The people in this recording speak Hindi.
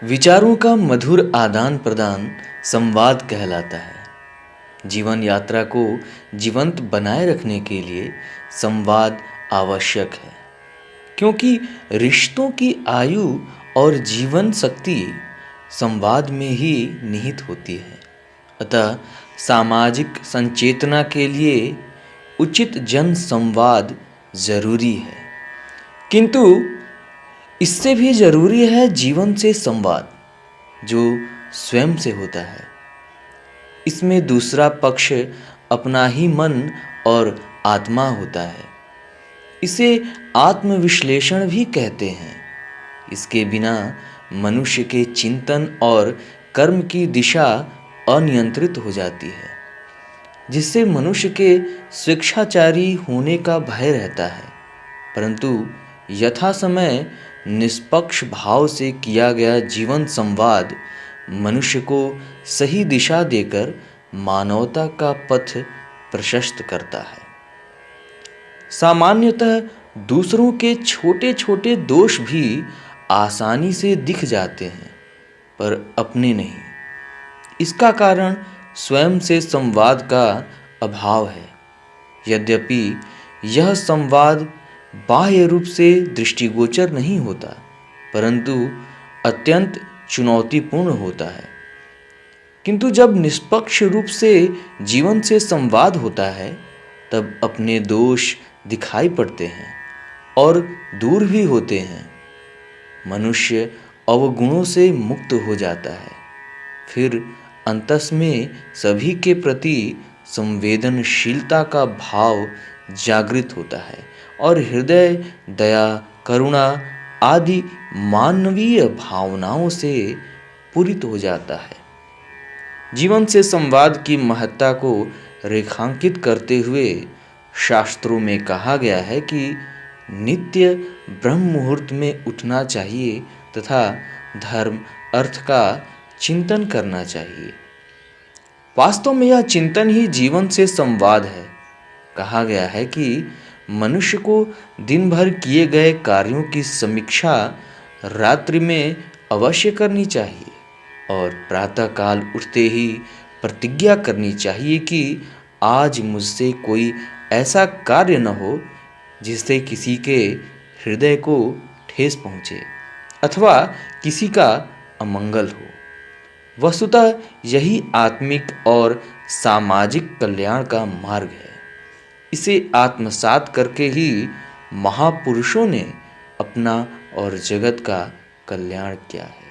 विचारों का मधुर आदान प्रदान संवाद कहलाता है। जीवन यात्रा को जीवंत बनाए रखने के लिए संवाद आवश्यक है, क्योंकि रिश्तों की आयु और जीवन शक्ति संवाद में ही निहित होती है। अतः सामाजिक संचेतना के लिए उचित जन संवाद जरूरी है, किंतु इससे भी जरूरी है जीवन से संवाद, जो स्वयं से होता है। इसमें दूसरा पक्ष अपना ही मन और आत्मा होता है। इसे आत्मविश्लेषण भी कहते हैं। इसके बिना मनुष्य के चिंतन और कर्म की दिशा अनियंत्रित हो जाती है, जिससे मनुष्य के स्वेच्छाचारी होने का भय रहता है। परंतु यथा समय निष्पक्ष भाव से किया गया जीवन संवाद मनुष्य को सही दिशा देकर मानवता का पथ प्रशस्त करता है। सामान्यतः दूसरों के छोटे छोटे दोष भी आसानी से दिख जाते हैं, पर अपने नहीं। इसका कारण स्वयं से संवाद का अभाव है। यद्यपि यह संवाद बाह्य रूप से दृष्टिगोचर नहीं होता, परंतु अत्यंत चुनौतीपूर्ण होता है। किंतु जब निष्पक्ष रूप से जीवन से संवाद होता है, तब अपने दोष दिखाई पड़ते हैं और दूर भी होते हैं। मनुष्य अवगुणों से मुक्त हो जाता है। फिर अंतस में सभी के प्रति संवेदनशीलता का भाव जागृत होता है और हृदय दया, करुणा आदि मानवीय भावनाओं से पूरित हो जाता है। जीवन से संवाद की महत्ता को रेखांकित करते हुए शास्त्रों में कहा गया है कि नित्य ब्रह्म मुहूर्त में उठना चाहिए तथा धर्म अर्थ का चिंतन करना चाहिए। वास्तव में यह चिंतन ही जीवन से संवाद है। कहा गया है कि मनुष्य को दिन भर किए गए कार्यों की समीक्षा रात्रि में अवश्य करनी चाहिए और प्रातःकाल उठते ही प्रतिज्ञा करनी चाहिए कि आज मुझसे कोई ऐसा कार्य न हो जिससे किसी के हृदय को ठेस पहुँचे अथवा किसी का अमंगल हो। वस्तुतः यही आत्मिक और सामाजिक कल्याण का मार्ग है। इसे आत्मसात करके ही महापुरुषों ने अपना और जगत का कल्याण किया है।